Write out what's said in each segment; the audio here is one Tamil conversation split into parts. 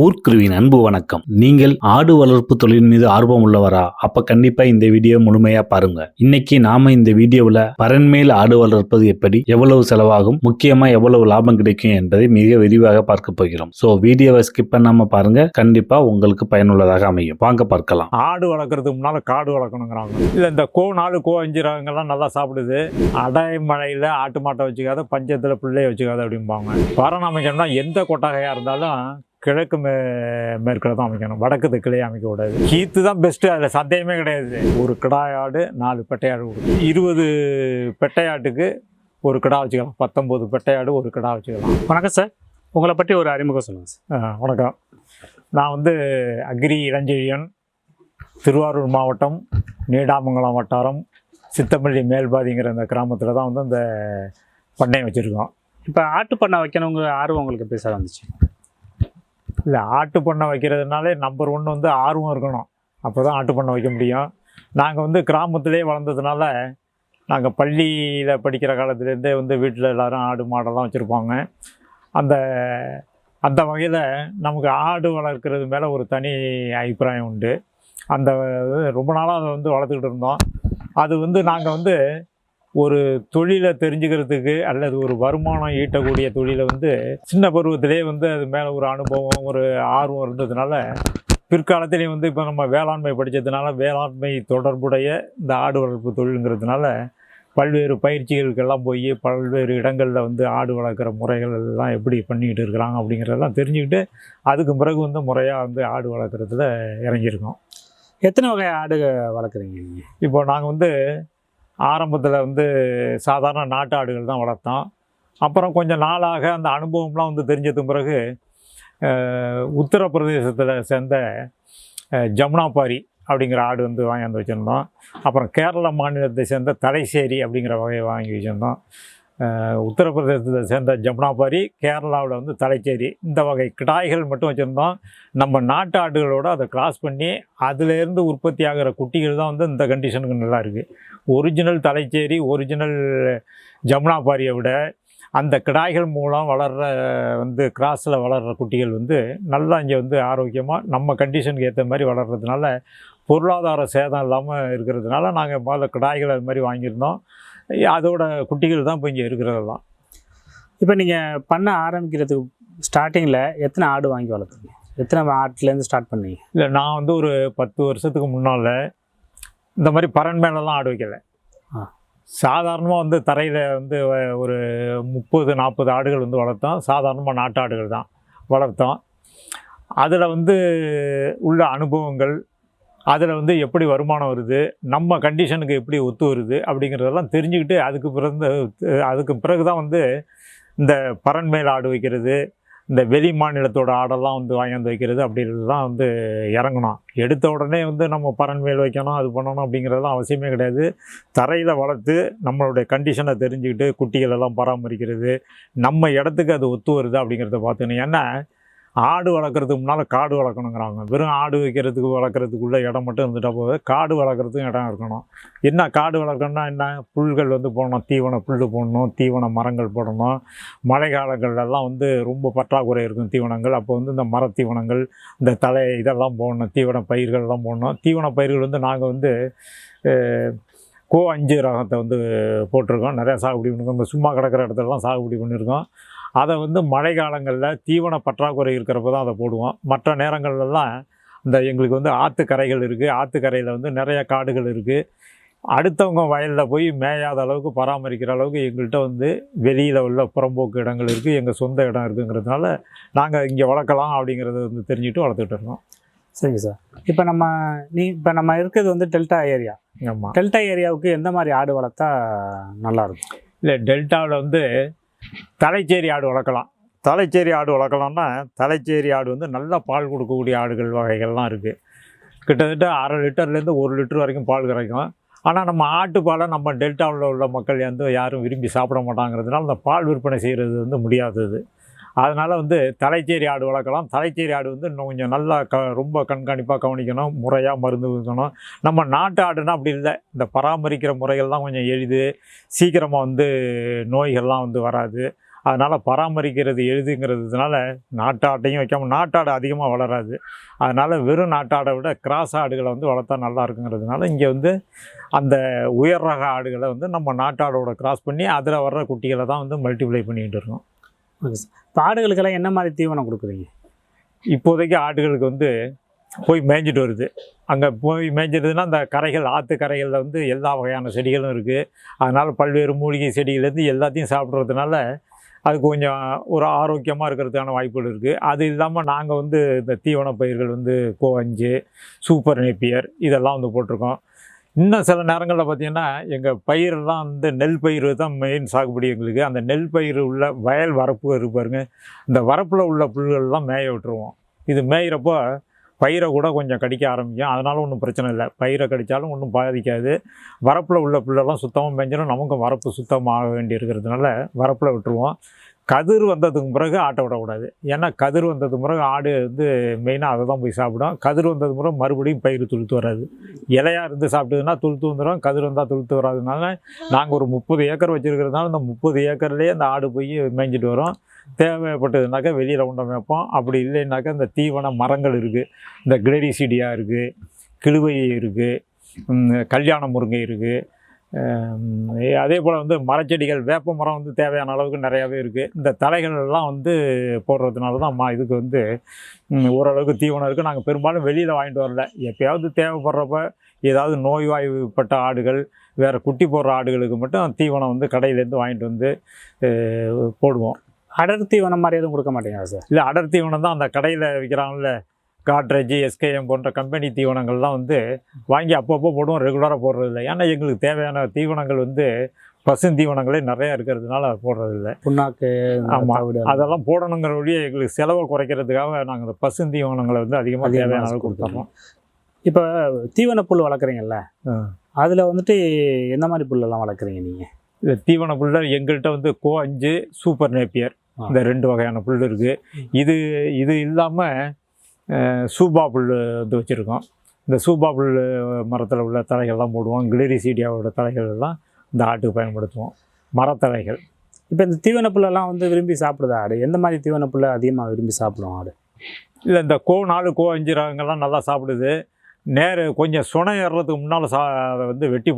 ஊர்க்குருவின் அன்பு வணக்கம். நீங்கள் ஆடு வளர்ப்பு தொழில் மீது ஆர்வம் உள்ளவரா? அப்ப கண்டிப்பா இந்த வீடியோ முழுமையா பாருங்க. இன்னைக்கு நாம இந்த வீடியோவில் பரன்மேல் ஆடு வளர்ப்பது எப்படி, எவ்வளவு செலவாகும், முக்கியமா எவ்வளவு லாபம் கிடைக்கும் என்பதை மிக விரிவாக பார்க்க போகிறோம். சோ வீடியோவை ஸ்கிப் பண்ணாம பாருங்க, கண்டிப்பா உங்களுக்கு பயனுள்ளதாக அமையும். வாங்க பார்க்கலாம். ஆடு வளர்க்குறதுக்கு முன்னால் காடு வளர்க்கணுங்கிறாங்க. இல்லை இந்த கோ 4 கோ 5 ரகங்கள்லாம் நல்லா சாப்பிடுது. அடைமழையில் ஆட்டு மாட்டை வச்சுக்காத, பஞ்சத்தில் பிள்ளையை வச்சுக்காத அப்படிம்பாங்க. பரண் அமைக்கணும்னா எந்த கொட்டகையாக இருந்தாலும் கிழக்கு மேற்கில் தான் அமைக்கணும், வடக்கு தெற்குலேயே அமைக்க கூடாது. கீத்து தான் பெஸ்ட்டு, அதில் சந்தேகமே கிடையாது. ஒரு கிடாய் ஆடு 4 பெட்டையாடு கொடுக்கும். 20 பெட்டையாட்டுக்கு ஒரு கிடா வச்சுக்கலாம், 19 பெட்டையாடு ஒரு கிடா வச்சுக்கலாம். வணக்கம் சார், உங்களை பற்றி ஒரு அறிமுகம் சொல்லுங்கள் சார். வணக்கம், நான் அக்ரி இளஞ்செழியன், திருவாரூர் மாவட்டம் நீடாமங்கலம் வட்டாரம் சித்தப்பள்ளி மேல்பாதிங்கிற இந்த கிராமத்தில் தான் இந்த பண்ணையை வச்சுருக்கோம். இப்போ ஆட்டு பண்ணை வைக்கணுங்கிற ஆர்வம் உங்களுக்கு எப்படி சார் வந்துச்சு? இல்லை, ஆட்டு பண்ணை வைக்கிறதுனாலே நம்பர் 1 ஆர்வம் இருக்கணும். அப்போ தான் ஆட்டு பண்ணை வைக்க முடியும். நாங்கள் கிராமத்திலே வளர்ந்ததுனால நாங்கள் பள்ளியில் படிக்கிற காலத்துலேருந்தே வீட்டில் எல்லோரும் ஆடு மாடெல்லாம் வச்சுருப்பாங்க. அந்த அந்த வகையில் நமக்கு ஆடு வளர்க்குறது மேலே ஒரு தனி அபிப்பிராயம் உண்டு. அந்த ரொம்ப நாளாக அதை வளர்த்துக்கிட்டு இருந்தோம். அது நாங்கள் ஒரு தொழிலை தெரிஞ்சுக்கிறதுக்கு அல்லது ஒரு வருமானம் ஈட்டக்கூடிய தொழிலை சின்ன பருவத்திலே அது மேலே ஒரு அனுபவம், ஒரு ஆர்வம் இருந்ததுனால பிற்காலத்திலேயும் இப்போ நம்ம வேளாண்மை படித்ததுனால வேளாண்மை தொடர்புடைய இந்த ஆடு வளர்ப்பு தொழிலுங்கிறதுனால பல்வேறு பயிற்சிகளுக்கெல்லாம் போய் பல்வேறு இடங்களில் ஆடு வளர்க்குற முறைகள் எல்லாம் எப்படி பண்ணிக்கிட்டு இருக்கிறாங்க அப்படிங்கிறதெல்லாம் தெரிஞ்சுக்கிட்டு அதுக்கு பிறகு முறையாக ஆடு வளர்க்குறதுல இறங்கியிருக்கோம். எத்தனை வகை ஆடு வளர்க்குறீங்க? இப்போ நாங்கள் ஆரம்பத்தில் சாதாரண நாட்டு ஆடுகள் தான் வளர்த்தோம். அப்புறம் கொஞ்சம் நாளாக அந்த அனுபவம்லாம் தெரிஞ்சதுக்கு பிறகு உத்தரப்பிரதேசத்தில் சேர்ந்த ஜமுனாபாரி அப்படிங்கிற ஆடு வாங்கி வச்சுருந்தோம். அப்புறம் கேரள மாநிலத்தை சேர்ந்த தலைச்சேரி அப்படிங்கிற வகையை வாங்கி வச்சுருந்தோம். உத்தரப்பிரதேசத்தை சேர்ந்த ஜமுனாபாரி, கேரளாவில் தலைச்சேரி, இந்த வகை கிடாய்கள் மட்டும் வச்சுருந்தோம். நம்ம நாட்டு ஆடுகளோடு அதை கிராஸ் பண்ணி அதிலேருந்து உற்பத்தி ஆகிற குட்டிகள் தான் இந்த கண்டிஷனுக்கு நல்லா இருக்குது. ஒரிஜினல் தலைச்சேரி, ஒரிஜினல் ஜமுனாபாரியை விட அந்த கிடாய்கள் மூலம் வளர்கிற கிராஸில் வளர்கிற குட்டிகள் நல்லா இங்கே ஆரோக்கியமாக நம்ம கண்டிஷனுக்கு ஏற்ற மாதிரி வளர்கிறதுனால பொருளாதார சேதம் இல்லாமல் இருக்கிறதுனால நாங்கள் முதல்ல கிடாய்கள் அது மாதிரி வாங்கியிருந்தோம். அதோட குட்டிகள் தான் இப்போ இங்கே இருக்கிறதெல்லாம். இப்போ நீங்கள் பண்ண ஆரம்பிக்கிறதுக்கு ஸ்டார்டிங்கில் எத்தனை ஆடு வாங்கி வளர்த்துங்க? எத்தனை ஆட்டுலேருந்து ஸ்டார்ட் பண்ணீங்க? இல்லை, நான் ஒரு 10 வருஷத்துக்கு முன்னால் இந்த மாதிரி பரன் மேலெல்லாம் ஆடு வைக்கலை. சாதாரணமாக தரையில் ஒரு 30-40 ஆடுகள் வளர்த்தோம். சாதாரணமாக நாட்டு ஆடுகள் தான் வளர்த்தோம். அதில் உள்ள அனுபவங்கள், அதில் எப்படி வருமானம் வருது, நம்ம கண்டிஷனுக்கு எப்படி ஒத்து வருது அப்படிங்கிறதெல்லாம் தெரிஞ்சுக்கிட்டு அதுக்கு பிறகு தான் இந்த பரன்மேல் ஆடு வைக்கிறது, இந்த வெளி மாநிலத்தோட ஆடெல்லாம் வாங்கி வைக்கிறது அப்படின்றதுலாம் இறங்கணும். எடுத்த உடனே நம்ம பரன்மேல் வைக்கணும், அது பண்ணணும் அப்படிங்கிறதெல்லாம் அவசியமே கிடையாது. தரையில் வளர்த்து நம்மளுடைய கண்டிஷனை தெரிஞ்சுக்கிட்டு குட்டிகள் எல்லாம் பராமரிக்கிறது, நம்ம இடத்துக்கு அது ஒத்து வருது அப்படிங்கிறத பார்த்துக்கணும். ஏன்னா ஆடு வளர்க்குறதுக்கு முன்னால் காடு வளர்க்கணுங்கிறாங்க. வெறும் ஆடு வைக்கிறதுக்கு வளர்க்குறதுக்குள்ள இடம் மட்டும் இருந்துட்டால் போது, காடு வளர்க்குறதுக்கும் இடம் இருக்கணும். என்ன காடு வளர்க்கணும்னா என்ன, புல்கள் போடணும், தீவன புல் போடணும், தீவன மரங்கள் போடணும். மழை காலங்கள்லாம் ரொம்ப பற்றாக்குறை இருக்கும் தீவனங்கள். அப்போ இந்த மரத்தீவனங்கள், இந்த தலை இதெல்லாம் போடணும், தீவன பயிர்கள்லாம் போடணும். தீவன பயிர்கள் நாங்கள் கோ 5 ரகத்தை போட்டிருக்கோம். நிறையா சாகுபடி பண்ணியிருக்கோம். இந்த சும்மா கிடக்கிற இடத்துலலாம் சாகுபடி பண்ணியிருக்கோம். அதை மழை காலங்களில் தீவன பற்றாக்குறை இருக்கிறப்ப தான் அதை போடுவோம். மற்ற நேரங்கள்லாம் இந்த எங்களுக்கு ஆற்றுக்கரைகள் இருக்குது. ஆற்றுக்கரையில் நிறையா காடுகள் இருக்குது. அடுத்தவங்க வயலில் போய் மேயாத அளவுக்கு பராமரிக்கிற அளவுக்கு எங்கள்கிட்ட வெளியில் உள்ள புறம்போக்கு இடங்கள் இருக்குது, எங்கள் சொந்த இடம் இருக்குங்கிறதுனால நாங்கள் இங்கே வளர்க்கலாம் அப்படிங்கிறத தெரிஞ்சுட்டு வளர்த்துட்டு இருக்கோம். சரிங்க சார். இப்போ நம்ம இருக்கிறது டெல்டா ஏரியா. ஆமாம், டெல்டா ஏரியாவுக்கு எந்த மாதிரி ஆடு வளர்த்தா நல்லாயிருக்கும்? இல்லை, டெல்டாவில் தலைச்சேரி ஆடு வளர்க்கலாம். தலைச்சேரி ஆடு வளர்க்கலாம்னா தலைச்சேரி ஆடு நல்லா பால் கொடுக்கக்கூடிய ஆடுகள் வகைகள்லாம் இருக்குது. கிட்டத்தட்ட 1/2 லிட்டர்லேருந்து 1 லிட்டர் வரைக்கும் பால் கிடைக்கும். ஆனால் நம்ம ஆட்டுப்பாலை நம்ம டெல்டாவில் உள்ள மக்கள் யாரும் விரும்பி சாப்பிட மாட்டாங்கிறதுனால அந்த பால் விற்பனை செய்கிறது முடியாதது. அதனால் தலைச்சேரி ஆடு வளர்க்கலாம். தலைச்சேரி ஆடு இன்னும் கொஞ்சம் நல்லா ரொம்ப கண்காணிப்பாக கவனிக்கணும், முறையாக மருந்து வைக்கணும். நம்ம நாட்டு ஆடுனா அப்படி இல்லை. இந்த பராமரிக்கிற முறைகள் தான் கொஞ்சம் எளிது, சீக்கிரமாக நோய்கள்லாம் வராது. அதனால் பராமரிக்கிறது எளிதுங்கிறதுனால நாட்டாட்டையும் வைக்காமல், நாட்டாடு அதிகமாக வளராது. அதனால் வெறும் நாட்டாடை விட கிராஸ் ஆடுகளை வந்து வளர்த்தா நல்லா இருக்குங்கிறதுனால இங்கே வந்து அந்த உயர் ரக ஆடுகளை வந்து நம்ம நாட்டாடோட கிராஸ் பண்ணி அதில் வர்ற குட்டிகளை தான் வந்து மல்டிப்ளை பண்ணிக்கிட்டு இருக்கோம். Okay sir. இப்போ ஆடுகளுக்கெல்லாம் என்ன மாதிரி தீவனம் கொடுக்குறீங்க? இப்போதைக்கு ஆடுகளுக்கு வந்து போய் மேய்ஞ்சிட்டு வருது. அங்கே போய் மேய்ஞ்சிடுதுன்னா அந்த கரைகள், ஆற்று கரைகளில் வந்து எல்லா வகையான செடிகளும் இருக்குது. அதனால் பல்வேறு மூலிகை செடிகள்லேருந்து எல்லாத்தையும் சாப்பிட்றதுனால அது கொஞ்சம் ஒரு ஆரோக்கியமாக இருக்கிறதுக்கான வாய்ப்புகள் இருக்குது. அது இல்லாமல் நாங்கள் வந்து இந்த தீவன பயிர்கள் வந்து கோ5, சூப்பர் நேப்பியர் இதெல்லாம் வந்து போட்டிருக்கோம். இன்னும் சில நேரங்களில் பார்த்திங்கன்னா எங்கள் பயிரெல்லாம் வந்து நெல் பயிர் தான் மெயின் சாகுபடி எங்களுக்கு. அந்த நெல் பயிர் உள்ள வயல் வரப்பு இருப்பாருங்க, இந்த வரப்பில் உள்ள புல்கள்லாம் மேய விட்டுருவோம். இது மேயிறப்போ பயிரை கூட கொஞ்சம் கடிக்க ஆரம்பிக்கும். அதனால் ஒன்றும் பிரச்சனை இல்லை, பயிரை கடித்தாலும் ஒன்றும் பாதிக்காது. வரப்பில் உள்ள புல்லெல்லாம் சுத்தமாக மேய்ஞ்சிடும். நமக்கு வரப்பு சுத்தமாக வேண்டி இருக்கிறதுனால வரப்பில் விட்டுருவோம். கதிர் வந்ததுக்கு பிறகு ஆட்டை விடக்கூடாது. ஏன்னா கதிர் வந்ததுக்கு பிறகு ஆடு வந்து மெயினாக அதை தான் போய் சாப்பிடும். கதிர் வந்ததுக்கு பிறகு மறுபடியும் பயிர் துளுத்து வராது. இலையாக இருந்து சாப்பிட்டதுன்னா துளுத்து வந்துடும், கதிர் வந்தால் துளுத்து வராதுனால நாங்கள் ஒரு 30 ஏக்கர் வச்சுருக்கிறதுனால இந்த 30 ஏக்கர்லேயே அந்த ஆடு போய் மேய்ஞ்சிட்டு வரும். தேவைப்பட்டதுனாக்கா வெளியில் கொண்டு வைப்போம். அப்படி இல்லைன்னாக்கா இந்த தீவன மரங்கள் இருக்குது, இந்த கிளரிசீடியா இருக்குது, கிழுவை இருக்குது, கல்யாண முருங்கை இருக்குது. அதே போல் வந்து மரச்செடிகள், வேப்ப மரம் வந்து தேவையான அளவுக்கு நிறையாவே இருக்குது. இந்த தலைகள் எல்லாம் வந்து போடுறதுனால தான் இதுக்கு வந்து ஓரளவுக்கு தீவனம் இருக்குது. நாங்கள் பெரும்பாலும் வெளியில் வாங்கிட்டு வரல. எப்போயாவது தேவைப்படுறப்ப ஏதாவது நோய்வாய்ப்பட்ட ஆடுகள், வேறு குட்டி போடுற ஆடுகளுக்கு மட்டும் தீவனம் வந்து கடையிலேருந்து வாங்கிட்டு வந்து போடுவோம். அடர் தீவனம் மாதிரி எதுவும் கொடுக்க மாட்டீங்களா சார்? இல்லை, அடர் தீவனம் தான் அந்த கடையில் விற்கிறாங்கல்ல, காட்ரேஜ், எஸ்கேஎம் போன்ற கம்பெனி தீவனங்கள்லாம் வந்து வாங்கி அப்பப்போ போடுவோம், ரெகுலராக போடுறதில்ல. ஏன்னா எங்களுக்கு தேவையான தீவனங்கள் வந்து பசுந்தீவனங்களே நிறையா இருக்கிறதுனால போடுறதில்லை. புண்ணாக்கு, ஆமாம், அதெல்லாம் போடணுங்கிற வழியே எங்களுக்கு செலவை குறைக்கிறதுக்காக நாங்கள் இந்த பசுந்தீவனங்களை வந்து அதிகமாக தேவையான அளவு கொடுத்துட்றோம். இப்போ தீவன புல் வளர்க்குறீங்கல்ல, அதில் வந்துட்டு எந்த மாதிரி புல்லெல்லாம் வளர்க்குறீங்க நீங்கள்? இந்த தீவன புல்ல எங்கள்கிட்ட வந்து கோ5, சூப்பர் நேப்பியர், இந்த 2 வகையான புல் இருக்குது. இது இல்லாமல் சூபா புல் வந்து வச்சுருக்கோம். இந்த சூபா புல் மரத்தில் உள்ள தலைகள்லாம் போடுவோம். கிளரிசீடியாவோட தலைகள் எல்லாம் இந்த ஆட்டுக்கு பயன்படுத்துவோம், மரத்தலைகள். இப்போ இந்த தீவன புல்லெல்லாம் வந்து விரும்பி சாப்பிடுதா ஆடு? எந்த மாதிரி தீவன புல்லை அதிகமாக விரும்பி சாப்பிடுவோம் ஆடு? இல்லை, இந்த கோ4, கோ5 ரகங்கள்லாம் நல்லா சாப்பிடுது. கொஞ்சம் சுனை ஏறுறதுக்கு முன்னால் அதை வந்து வெட்டி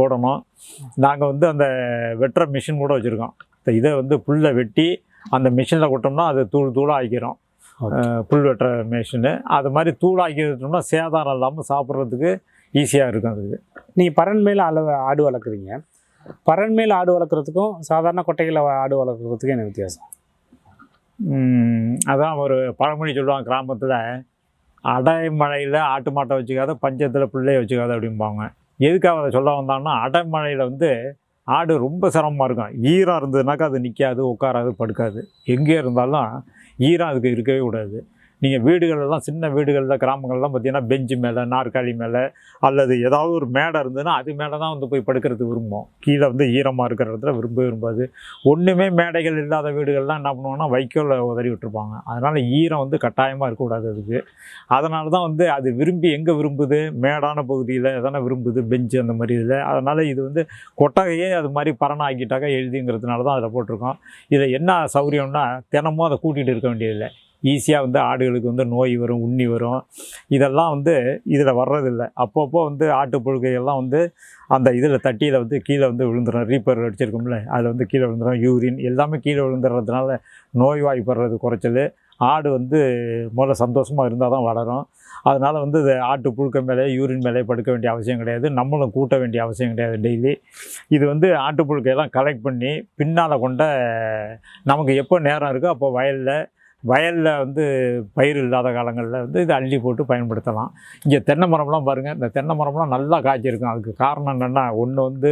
போடணும். நாங்கள் வந்து அந்த வெட்டுற மிஷின் கூட வச்சுருக்கோம். இதை வந்து புல்லை வெட்டி அந்த மிஷினில் கொட்டோம்னா அது தூளாக ஆக்கிரும். புல் வெட்டுற மிஷினு அது மாதிரி தூளாக்கிட்டோம்னா சேதாரம் இல்லாமல் சாப்பிட்றதுக்கு ஈஸியாக இருக்கும். அதுக்கு நீங்கள் பரண்மேல் ஆடு வளர்க்குறீங்க. பரண்மேல் ஆடு வளர்க்குறதுக்கும் சாதாரண கொட்டைகளை ஆடு வளர்க்குறதுக்கும் என்ன வித்தியாசம்? அதான் ஒரு பழமொழி சொல்லுவாங்க கிராமத்தில், அடைமழையில் ஆட்டு மாட்டை வச்சுக்காத, பஞ்சத்தில் பிள்ளையை வச்சுக்காத அப்படிம்பாங்க. எதுக்காக அதை சொல்ல வந்தாங்கன்னா, அடைமழையில் வந்து ஆடு ரொம்ப சிரமமாக இருக்கும். ஈரம் இருந்ததுனாக்கா அது நிற்காது, உட்காராது, படுக்காது. எங்கே இருந்தாலும் ஈரம் அதுக்கு இருக்கவே கூடாது. நீங்கள் வீடுகளெல்லாம், சின்ன வீடுகளில், கிராமங்கள்லாம் பார்த்தீங்கன்னா பெஞ்சு மேலே, நாற்காலி மேலே அல்லது ஏதாவது ஒரு மேடை இருந்ததுன்னா அது மேலே தான் வந்து போய் படுக்கிறதுக்கு விரும்பும். கீழே வந்து ஈரமாக இருக்கிற இடத்துல விரும்பாது. ஒன்றுமே மேடைகள் இல்லாத வீடுகள்லாம் என்ன பண்ணுவாங்கன்னா வைக்கோலை உதறி விட்டுருப்பாங்க. அதனால் ஈரம் வந்து கட்டாயமாக இருக்கக்கூடாது அதுக்கு. அதனால தான் வந்து அது எங்கே விரும்புது, மேடான பகுதியில் எதனா விரும்புது, பெஞ்சு அந்த மாதிரி இதில். அதனால் இது வந்து கொட்டகையே அது மாதிரி பரணம் ஆக்கிட்டாக்கா எழுதிங்கிறதுனால தான் அதில் போட்டிருக்கோம். இதில் என்ன சௌகரியம்னா, தினமும் அதை கூட்டிகிட்டு இருக்க வேண்டியதில்லை. ஈஸியாக வந்து ஆடுகளுக்கு வந்து நோய் வரும், உண்ணி வரும், இதெல்லாம் வந்து இதில் வர்றதில்லை. அப்பப்போ வந்து ஆட்டு புழுக்கையெல்லாம் வந்து அந்த இதில் தட்டியில் வந்து கீழே வந்து விழுந்துடும். ரீப்பர் அடிச்சிருக்கோம்ல, அதில் வந்து கீழே விழுந்துடும். யூரின் எல்லாமே கீழே விழுந்துடுறதுனால நோய்வாய்ப்படுறது குறைச்சல். ஆடு வந்து முதல்ல சந்தோஷமாக இருந்தால் தான் வளரும். அதனால் வந்து இது ஆட்டு புழுக்க மேலே, யூரின் மேலே படுக்க வேண்டிய அவசியம் கிடையாது. நம்மளும் கூட்ட வேண்டிய அவசியம் கிடையாது டெய்லி. இது வந்து ஆட்டு புழுக்கையெல்லாம் கலெக்ட் பண்ணி பின்னால் கொண்ட நமக்கு எப்போ நேரம் இருக்கோ அப்போ வயலில் வந்து பயிர் இல்லாத காலங்களில் வந்து இதை அள்ளி போட்டு பயன்படுத்தலாம். இங்கே தென்னை மரம்லாம் பாருங்கள், இந்த தென்னை மரம்லாம் நல்லா காய்ச்சிருக்கும். அதுக்கு காரணம் என்னென்னா, ஒன்று வந்து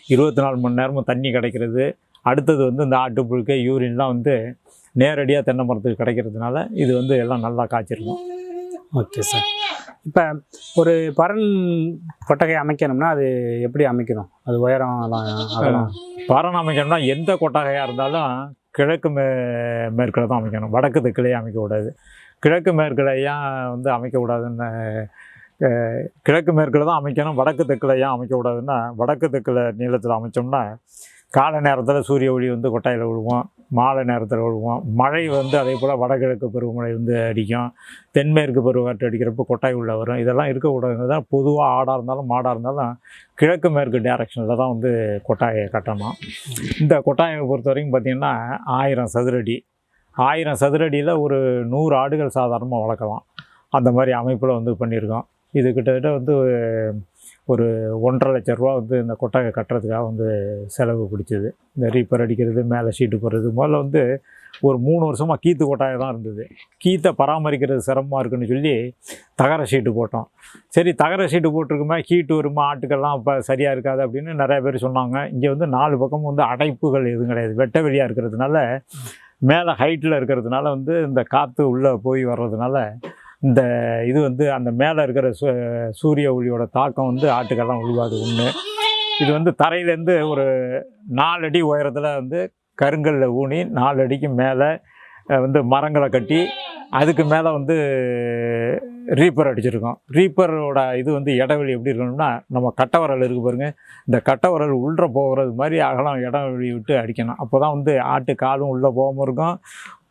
24 மணி நேரமும் தண்ணி கிடைக்கிறது. அடுத்தது வந்து இந்த ஆட்டு புழுக்கை, யூரின்லாம் வந்து நேரடியாக தென்னை மரத்துக்கு கிடைக்கிறதுனால இது வந்து எல்லாம் நல்லா காய்ச்சிருக்கும். Okay sir. இப்போ ஒரு பரண் கொட்டகை அமைக்கணும்னா அது எப்படி அமைக்கணும்? அது உயரம் அதெல்லாம் பரண் அமைக்கணும்னா எந்த கொட்டகையாக இருந்தாலும் கிழக்கு மேற்கில் தான் அமைக்கணும். வடக்கு தெற்குலேயே அமைக்கக்கூடாது. கிழக்கு மேற்கில் ஏன் வந்து அமைக்கக்கூடாதுன்னு, கிழக்கு மேற்கில் தான் அமைக்கணும். வடக்கு தெற்கில் ஏன் அமைக்கக்கூடாதுன்னா, வடக்கு தெற்கில் நீளத்தில் அமைச்சோம்னா காலை நேரத்தில் சூரிய ஒளி வந்து கொட்டாயில் விழுவோம், மாலை நேரத்தில் விழுவோம். மழை வந்து அதே போல் வடகிழக்கு பருவமழை வந்து அடிக்கும், தென்மேற்கு பருவக்காற்று அடிக்கிறப்போ கொட்டாய் உள்ள வரும். இதெல்லாம் இருக்கக்கூடாது தான். பொதுவாக ஆடாக இருந்தாலும் மாடாக இருந்தாலும் கிழக்கு மேற்கு டைரக்ஷனில் தான் வந்து கொட்டாயை கட்டணும். இந்த கொட்டாயை பொறுத்த வரைக்கும் பார்த்திங்கன்னா 1000 சதுரடி, 1000 சதுரடியில் ஒரு 100 ஆடுகள் சாதாரணமாக வளர்க்கலாம். அந்த மாதிரி அமைப்பில் வந்து பண்ணியிருக்கோம். இது கிட்டத்தட்ட வந்து ஒரு 1,50,000 லட்ச ரூபா வந்து இந்த கொட்டாயை கட்டுறதுக்காக வந்து செலவு பிடிச்சது. இந்த ரீப்பர் அடிக்கிறது, மேலே ஷீட்டு போடுறது. முதல்ல வந்து ஒரு 3 வருஷமாக கீற்று கொட்டாயை தான் இருந்தது. கீற்றை பராமரிக்கிறது சிரமமாக இருக்குன்னு சொல்லி தகர ஷீட்டு போட்டோம். சரி, தகர ஷீட்டு போட்டிருக்குமே, ஹீட்டு வருமா, ஆட்டுக்கெல்லாம் இப்போ சரியாக இருக்காது அப்படின்னு நிறைய பேர் சொன்னாங்க. இங்கே வந்து 4 பக்கமும் வந்து அடைப்புகள் எதுவும் கிடையாது, வெட்ட வெளியாக இருக்கிறதுனால, மேலே ஹைட்டில் இருக்கிறதுனால வந்து இந்த காற்று உள்ளே போய் வர்றதுனால இந்த இது வந்து அந்த மேலே இருக்கிற சூரிய ஒளியோட தாக்கம் வந்து ஆட்டுக்கெல்லாம் விழுவாது. ஒன்று, இது வந்து தரையிலேருந்து ஒரு 4 அடி உயரத்தில் வந்து கருங்கல்ல ஊனி 4 அடிக்கு மேலே வந்து மரங்களை கட்டி அதுக்கு மேலே வந்து ரீப்பர் அடிச்சிருக்கோம். ரீப்பரோட இது வந்து இடைவெளி எப்படி இருக்கணும்னா, நம்ம கட்டவரல் இருக்குது பாருங்கள், இந்த கட்டவரல் உள்ளே போகிறது மாதிரி அகலம் இடைவெளி விட்டு அடிக்கணும். அப்போ தான் வந்து ஆட்டு காலும் உள்ளே போகாமல் இருக்கும்.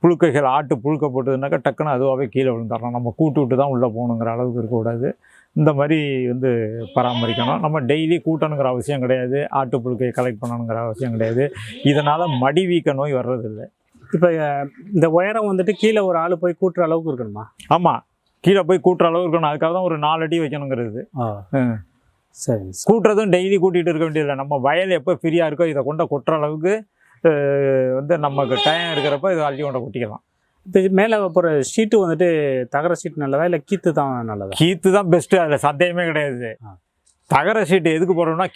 புழுக்கைகள் ஆட்டு புழுக்க போட்டதுனாக்கா டக்குன்னு அதுவாகவே கீழே விழுந்துடலாம். நம்ம கூட்டு விட்டு தான் உள்ளே போகணுங்கிற அளவுக்கு இருக்கக்கூடாது. இந்த மாதிரி வந்து பராமரிக்கணும். நம்ம டெய்லி கூட்டணுங்கிற அவசியம் கிடையாது, ஆட்டு புழுக்கையை கலெக்ட் பண்ணணுங்கிற அவசியம் கிடையாது. இதனால் மடிவீக்க நோய் வர்றதில்லை. இப்போ இந்த உயரம் வந்துட்டு கீழே ஒரு ஆள் போய் கூட்டுற அளவுக்கு இருக்கணுமா? ஆமாம், கீழே போய் கூட்டுற அளவு இருக்கணும். அதுக்காக தான் ஒரு 4 அடி வைக்கணுங்கிறது. சரி, கூட்டுறதும் டெய்லி கூட்டிகிட்டு இருக்க வேண்டியதில்லை. நம்ம வயல் எப்போ ஃப்ரீயாக இருக்கோ இதை கொட்டுற அளவுக்கு வந்து நமக்கு டைம் இருக்கிறப்ப இதை அள்ளி கொண்ட கொட்டிக்கலாம். இப்போ மேலே போகிற ஷீட்டு வந்துட்டு தகர ஷீட் நல்லதா இல்லை கீத்து தான் நல்லதா? கீத்து தான் பெஸ்ட்டு, அதில் சந்தேகமே கிடையாது. தகர ஷீட்டு எதுக்கு போடுறோம்னா,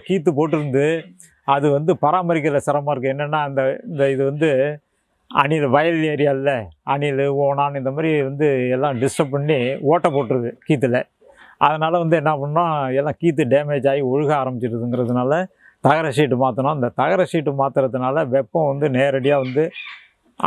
கீத்து போட்டிருந்து அது வந்து பராமரிக்கிற சிரமமாக இருக்குது. என்னென்னா இந்த இது வந்து அணில், வயல் ஏரியாவில் அணில், ஓணான் இந்த மாதிரி வந்து எல்லாம் டிஸ்டர்ப் பண்ணி ஓட்டை போட்டுருது கீத்தில். அதனால் வந்து என்ன பண்ணோம், எல்லாம் கீத்து டேமேஜ் ஆகி ஒழுக ஆரம்பிச்சிடுதுங்கிறதுனால தகர ஷீட்டு மாற்றணும். அந்த தகர ஷீட்டு மாற்றுறதுனால வெப்பம் வந்து நேரடியாக வந்து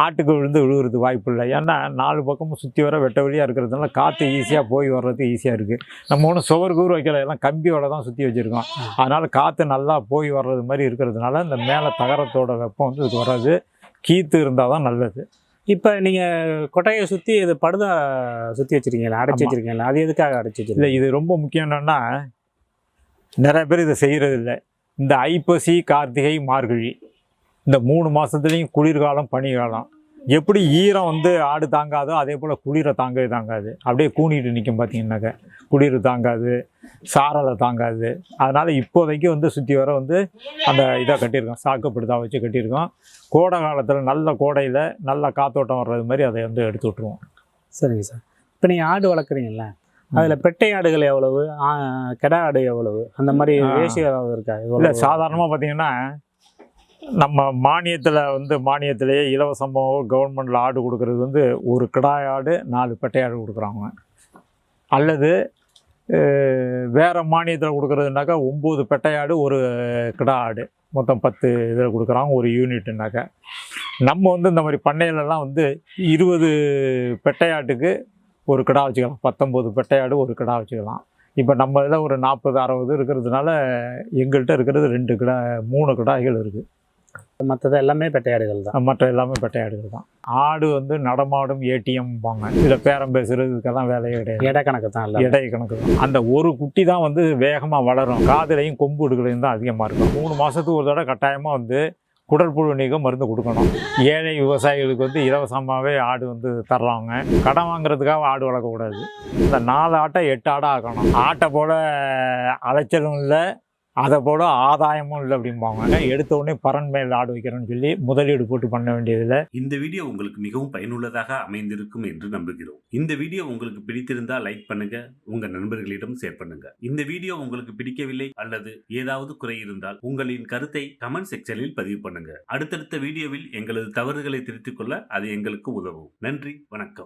ஆட்டுக்கு விழுகிறது வாய்ப்பு இல்லை. ஏன்னா 4 பக்கமும் சுற்றி வர வெட்ட வெளியாக இருக்கிறதுனால காற்று ஈஸியாக போய் வர்றதுக்கு ஈஸியாக இருக்குது. நம்ம ஒன்றும் சுவர் வைக்கல, எல்லாம் கம்பியோட தான் சுற்றி வச்சுருக்கோம். அதனால் காற்று நல்லா போய் வர்றது மாதிரி இருக்கிறதுனால இந்த மேலே தகரத்தோட வெப்பம் வந்து இதுக்கு வராது. கீத்து இருந்தால் தான் நல்லது. இப்போ நீங்கள் கொட்டையை சுற்றி இது படுதா சுற்றி வச்சுருக்கீங்களா, அடைச்சி வச்சுருக்கீங்களா? அது எதுக்காக அடைச்சி வச்சுருக்கீங்க? இல்லை, இது ரொம்ப முக்கியம். என்னென்னா, நிறைய பேர் இதை செய்கிறதில்லை. இந்த ஐப்பசி, கார்த்திகை, மார்கழி இந்த 3 மாதத்துலேயும் குளிர்காலம், பனிக்காலம், எப்படி ஈரம் வந்து ஆடு தாங்காதோ அதே போல் குளிரை தாங்காது. அப்படியே கூணிட்டு நிற்கும். பார்த்தீங்கன்னாக்க குளிர் தாங்காது, சாரலை தாங்காது. அதனால் இப்போதைக்கு வந்து சுற்றி வர வந்து அந்த இதை கட்டியிருக்கோம், சாக்குப்படுதா வச்சு கட்டியிருக்கோம். கோடை காலத்தில் நல்ல கோடையில் நல்ல காத்தோட்டம் வர்றது மாதிரி அதை வந்து எடுத்து விட்ருவோம். சரிங்க சார். இப்போ நீங்கள் ஆடு வளர்க்குறீங்கள, அதில் பெட்டை ஆடுகள் எவ்வளவு, கெடா ஆடு எவ்வளவு, அந்த மாதிரி ரேஷியோ ஏதாவது இருக்கா? இல்லை, சாதாரணமாக பார்த்தீங்கன்னா நம்ம மானியத்திலேயே இலவசமாக கவர்மெண்டில் ஆடு கொடுக்குறது வந்து ஒரு கிடாய் ஆடு 4 பெட்டை ஆடு கொடுக்குறாங்க. அல்லது வேறு மானியத்தில் கொடுக்குறதுனாக்கா 9 பெட்டை ஆடு 1 கிடா ஆடு, மொத்தம் 10 இதில் கொடுக்குறாங்க ஒரு யூனிட்டுனாக்கா. நம்ம வந்து இந்த மாதிரி பண்ணையிலலாம் வந்து 20 பெட்டை ஆட்டுக்கு 1 கிடா வச்சுக்கலாம், 19 பெட்டை ஆடு 1 கிடா வச்சுக்கலாம். இப்போ நம்ம இதில் ஒரு 40-60 இருக்கிறதுனால எங்கள்கிட்ட இருக்கிறது 3 கிடாய்கள் இருக்குது. மற்றது எல்லாமே பெட்டையாடுகள் தான். மற்ற எல்லாமே பெட்டையாடுகள் தான். ஆடு வந்து நடமாடும் ஏடிஎம்பாங்க. இதில் பேரம் பேசுறதுக்கெல்லாம் வேலையே கிடையாது, எடை கணக்கு தான். எடை கணக்கு தான். அந்த ஒரு குட்டி தான் வந்து வேகமாக வளரும், காதுலையும் கொம்பு எடுக்கலையும் தான் அதிகமாக இருக்கும். 3 மாதத்துக்கு ஒரு தடவை கட்டாயமாக வந்து குடற்புழு நீக்கம் மருந்து கொடுக்கணும். ஏழை விவசாயிகளுக்கு வந்து இலவசமாகவே ஆடு வந்து தர்றாங்க. கடன் வாங்குறதுக்காக ஆடு வளர்க்கக்கூடாது. இந்த 4 ஆட்டை 8 ஆடாக ஆக்கணும். ஆட்டை போல் அலைச்சலும் இல்லை, அதை போல ஆதாயமும் இல்லை அப்படிம்பாங்க. எடுத்த உடனே பரன் மேல் ஆடு வைக்கிறோன்னு சொல்லி முதலீடு போட்டு பண்ண வேண்டியதில்லை. இந்த வீடியோ உங்களுக்கு மிகவும் பயனுள்ளதாக அமைந்திருக்கும் என்று நம்புகிறோம். இந்த வீடியோ உங்களுக்கு பிடித்திருந்தால் லைக் பண்ணுங்க, உங்க நண்பர்களிடம் ஷேர் பண்ணுங்க. இந்த வீடியோ உங்களுக்கு பிடிக்கவில்லை அல்லது ஏதாவது குறை இருந்தால் உங்களின் கருத்தை கமெண்ட் செக்ஷனில் பதிவு பண்ணுங்க. அடுத்தடுத்த வீடியோவில் எங்களது தவறுகளை திருத்திக் கொள்ள அது எங்களுக்கு உதவும். நன்றி, வணக்கம்.